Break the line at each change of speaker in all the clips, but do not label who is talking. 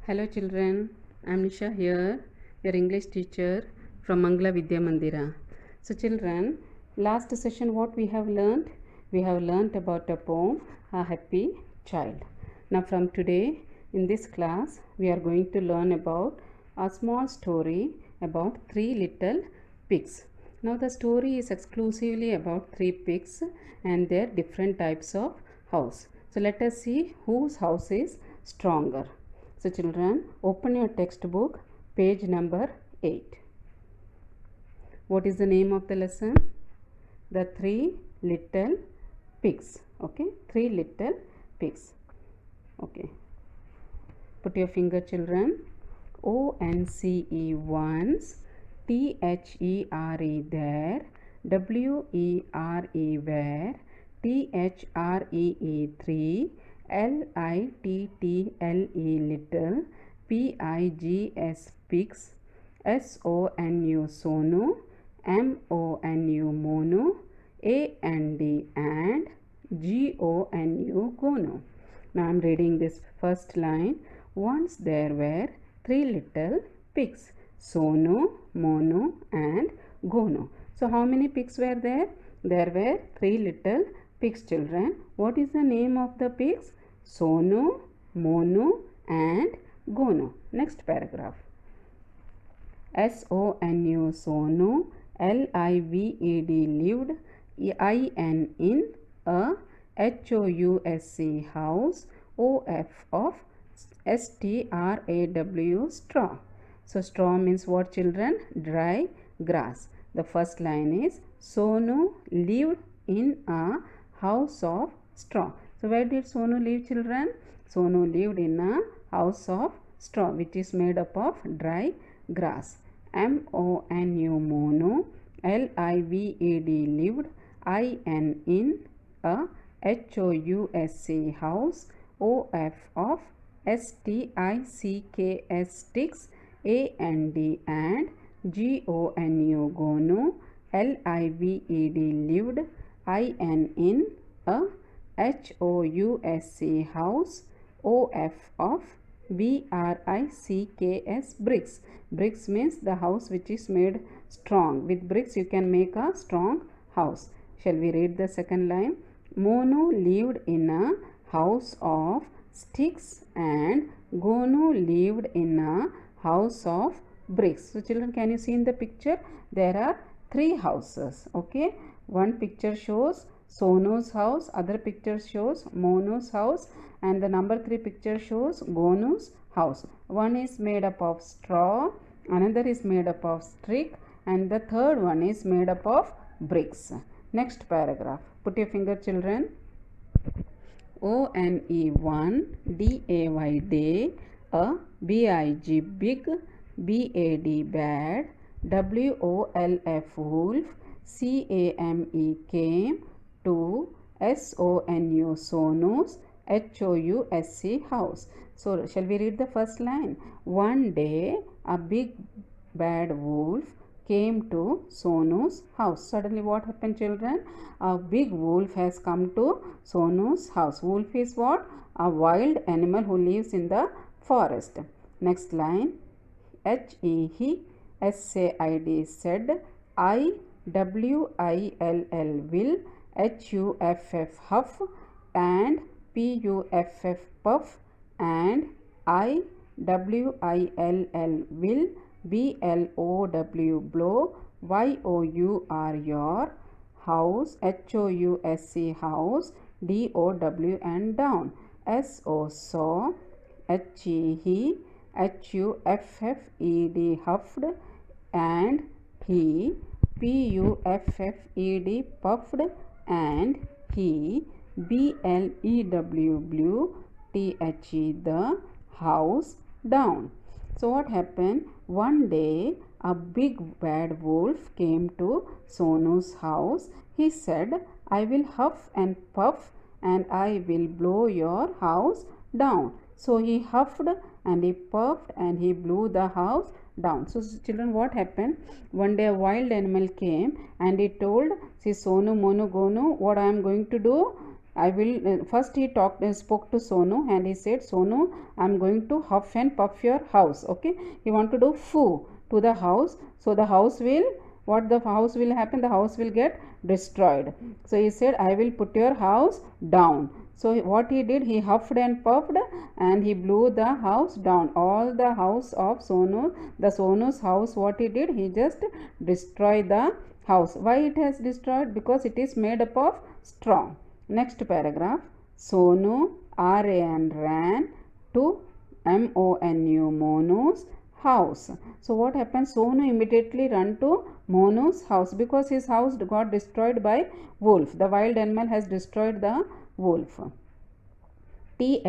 Hello children, I am Nisha here, your English teacher from Mangla Vidya Mandira. So children, last session what we have learned? We have learnt about a poem, A Happy Child. Now from today in this class we are going to learn about a small story about three little pigs. Now the story is exclusively about three pigs and their different types of house. So let us see whose house is stronger. So children, open your textbook, page number 8. What is the name of the lesson? The three little pigs. Okay, three little pigs. Okay. Put your finger, children. ONCE once, THERE there, WERE where, THREE three, LITTLE little, PIGS pigs, SONU sonu, MONU mono, AND and GONU gono. Now I am reading this first line. Once there were three little pigs, Sonu, Mono and Gono. So how many pigs were there? There were three little pigs, children. What is the name of the pigs? Sonu, Mono and Gono. Next paragraph. SONU Sonu, LIVED lived, IN in a HOUSE house, OF of STRAW straw. So straw means what, children? Dry grass. The first line is Sonu lived in a house of straw. So where did Sonu live, children? Sonu lived in a house of straw which is made up of dry grass. MONU mono, LIVED lived, IN in a HOUSE house, OF of STICKS sticks, AND and GONU gono, LIVED lived, IN in a HOUSE house, OF of BRICKS bricks. Bricks means the house which is made strong. With bricks you can make a strong house. Shall we read the second line? Mono lived in a house of sticks and Gono lived in a house of bricks. So children, can you see in the picture? There are three houses. Okay. One picture shows Sonu's house, other picture shows Mono's house, and the number 3 picture shows Gonu's house. One is made up of straw, another is made up of stick, and the third one is made up of bricks. Next paragraph. Put your finger, children. ONE1 DAY day, a BIG big, BAD bad, WOLF wolf, CAME came to, SONU sonus, HOUSE house. So shall we read the first line? One day a big bad wolf came to Sonu's house. Suddenly what happened, children? A big wolf has come to Sonu's house. Wolf is what? A wild animal who lives in the forest. Next line. HESAID said, IWILL will, HUFF huff and PUFF puff and IWILL will, BLOW blow, YOUR your house, HOUSE house, DOW and down, SO saw, HE HUFFED huffed and he, PUFFED puffed and he, BLEW blew, THE the house down. So what happened? One day a big bad wolf came to Sonu's house. He said, I will huff and puff and I will blow your house down. So he huffed and he puffed and he blew the house down. So children, what happened? One day a wild animal came and he told, see Sonu Mono Gono, what I am going to do? I will first he spoke to Sonu and he said, Sonu, I am going to huff and puff your house. Okay, he want to do foo to the house, so the house will, what the house will happen, the house will get destroyed. So he said, I will put your house down. So what he did, he huffed and puffed and he blew the house down. All the house of Sonu, the Sonu's house, what he did, he just destroyed the house. Why it has destroyed? Because it is made up of straw. Next paragraph. Sonu ran to Monu's house. So what happened? Sonu immediately ran to Monu's house because his house got destroyed by wolf. The wild animal has destroyed the wolf. The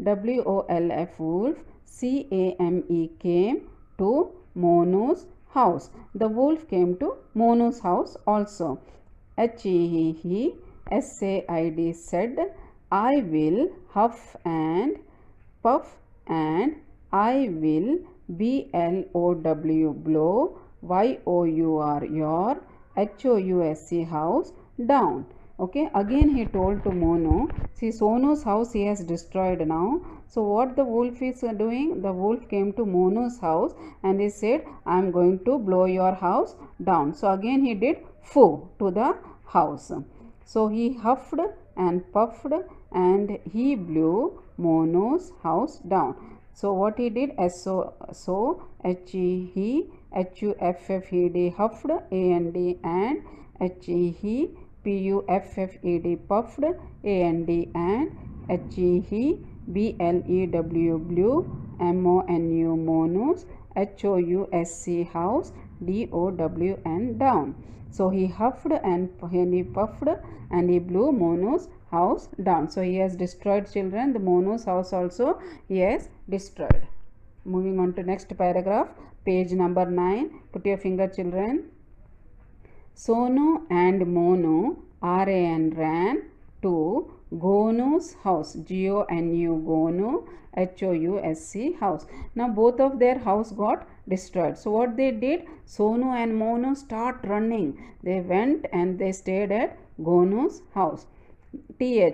WOLF wolf, CAME came to Monu's house. The wolf came to Monu's house also. HEHE SAID said, I will huff and puff and I will BLOW blow YOUR your HOUSE house down. Okay, again he told to Monu, see Sonu's house he has destroyed now. So what the wolf is doing? The wolf came to Monu's house and he said, I am going to blow your house down. So again he did foo to the house. So he huffed and puffed and he blew Monu's house down. So what he did? HUFFED huffed, AND and PUFFED puffed, AND and BLEW blew, MONU Monu's, HOUSE house, DOW and down. So he huffed and he puffed and he blew Monu's house down. So he has destroyed, children, the Monu's house also he has destroyed. Moving on to next paragraph, page number 9. Put your finger, children. Sonu and Monu ran to Gonu's house, GONU, Gonu, HOUSE house. Now both of their house got destroyed. So what they did, Sonu and Monu start running. They went and they stayed at Gonu's house. The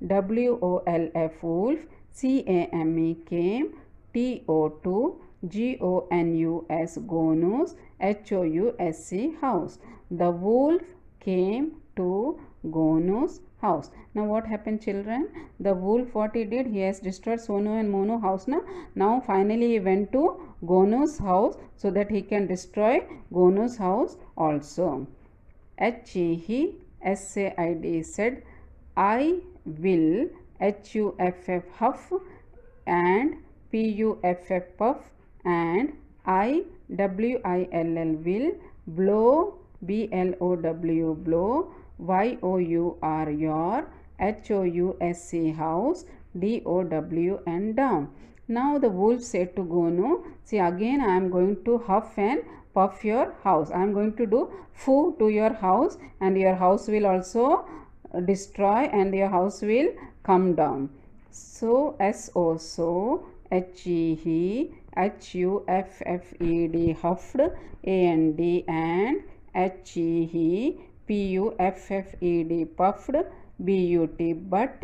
WOLF wolf, CAME came, TO2 GONUS Gonu's, HOUSE house. The wolf came to Gonu's house. Now what happened, children? The wolf, what he did, he has destroyed Sonu and Monu house. Now finally he went to Gonu's house so that he can destroy Gonu's house also. HEHE SAID said, I will HUFF huff and PUFF puff and IWILL will blow, BLOW blow, YOUR your HOUSE house, DOW and down. Now the wolf said to Gonu, see again I am going to huff and puff your house. I am going to do foo to your house and your house will also destroy and your house will come down. So so HEHE HUFFED huffed, AND and HEHE PUFFED puffed, BUT but,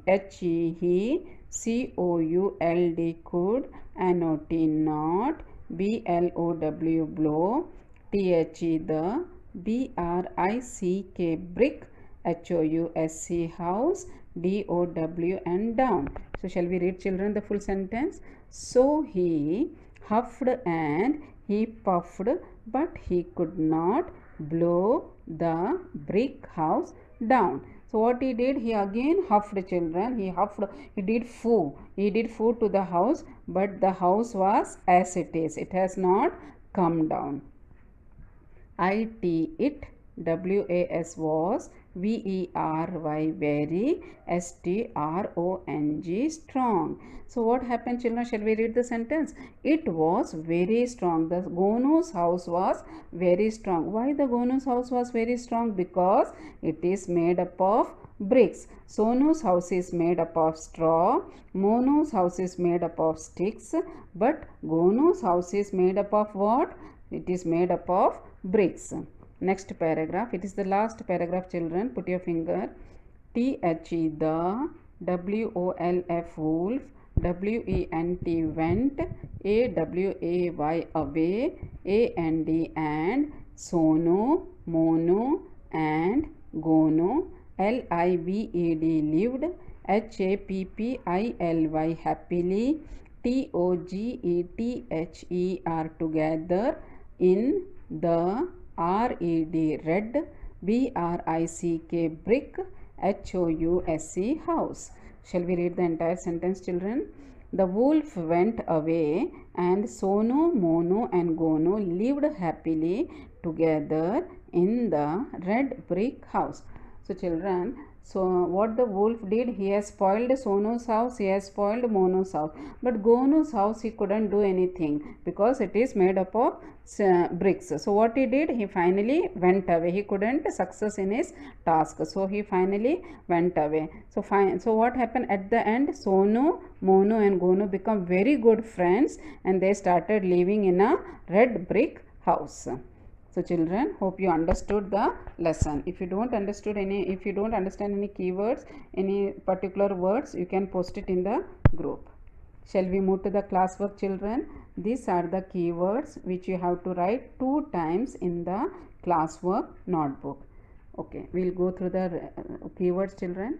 HEHE COULD could, NOT not, BLOW blow, THE the, BRICK brick, HOUSE house, DOW and down. So shall we read, children, the full sentence? So he huffed and he puffed, but he could not blow the brick house down. So what he did, he again huffed, children. He huffed, he did foo. He did foo to the house, but the house was as it is. It has not come down. It WAS was, VERY very, STRONG strong. So what happened, children? Shall we read the sentence? It was very strong. The Gonu's house was very strong. Why the Gonu's house was very strong? Because it is made up of bricks. Sonu's house is made up of straw. Monu's house is made up of sticks. But Gonu's house is made up of what? It is made up of bricks. Next paragraph, it is the last paragraph, children. Put your finger. T-H-E, the, W-O-L-F, wolf, W-E-N-T, went, A-W-A-Y, away, A-N-D, and, sono, mono, and, gono, L-I-V-E-D, lived, H-A-P-P-I-L-Y, happily, T-O-G-E-T-H-E-R, together, in, the, R-E-D, red, B-R-I-C-K, brick, H-O-U-S-E, house. Shall we read the entire sentence, children? The wolf went away, and Sono, Mono, and Gono lived happily together in the red brick house. So, children, so what the wolf did, he has spoiled Sono's house, he has spoiled Mono's house, but Gono's house he couldn't do anything because it is made up of bricks. So what he did, he finally went away. He couldn't success in his task, so he finally went away. So so what happened at the end? Sono, Mono, and Gono become very good friends, and they started living in a red brick house. So children, hope you understood the lesson. If you don't understand any keywords, any particular words, you can post it in the group. Shall we move to the classwork, children? These are the keywords which you have to write 2 times in the classwork notebook. Okay, we'll go through the keywords, children.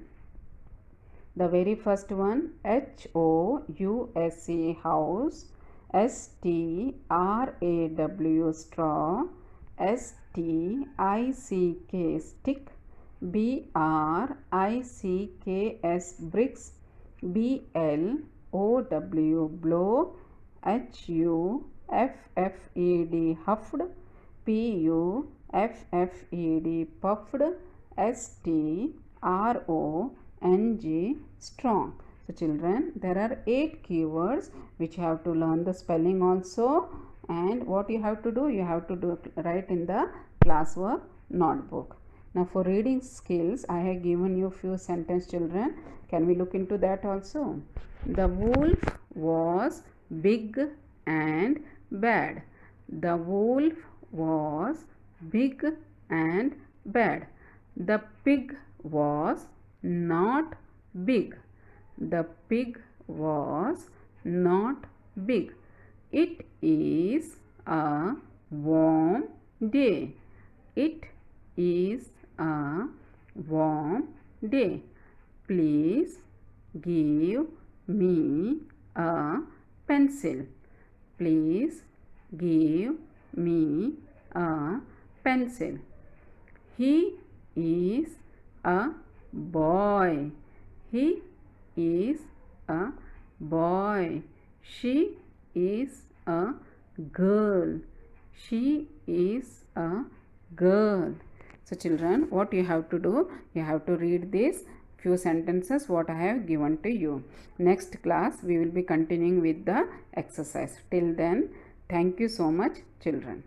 The very first one, H-O-U-S-E, house, S-T-R-A-W, straw, S-T-I-C-K, stick, B-R-I-C-K-S, bricks, B-L-O-W, blow, H-U-F-F-E-D, huffed, P-U-F-F-E-D, puffed, S-T-R-O-N-G, strong. So children, there are 8 keywords which you have to learn the spelling also. And what you have to do, you have to write in the classwork notebook. Now for reading skills, I have given you few sentence, children. Can we look into that also? The wolf was big and bad. The wolf was big and bad. The pig was not big. The pig was not big. It is a warm day. It is a warm day. Please give me a pencil. Please give me a pencil. He is a boy. He is a boy. She is a girl. She is a girl. So children, what you have to do, you have to read these few sentences what I have given to you. Next class we will be continuing with the exercise. Till then, thank you so much, children.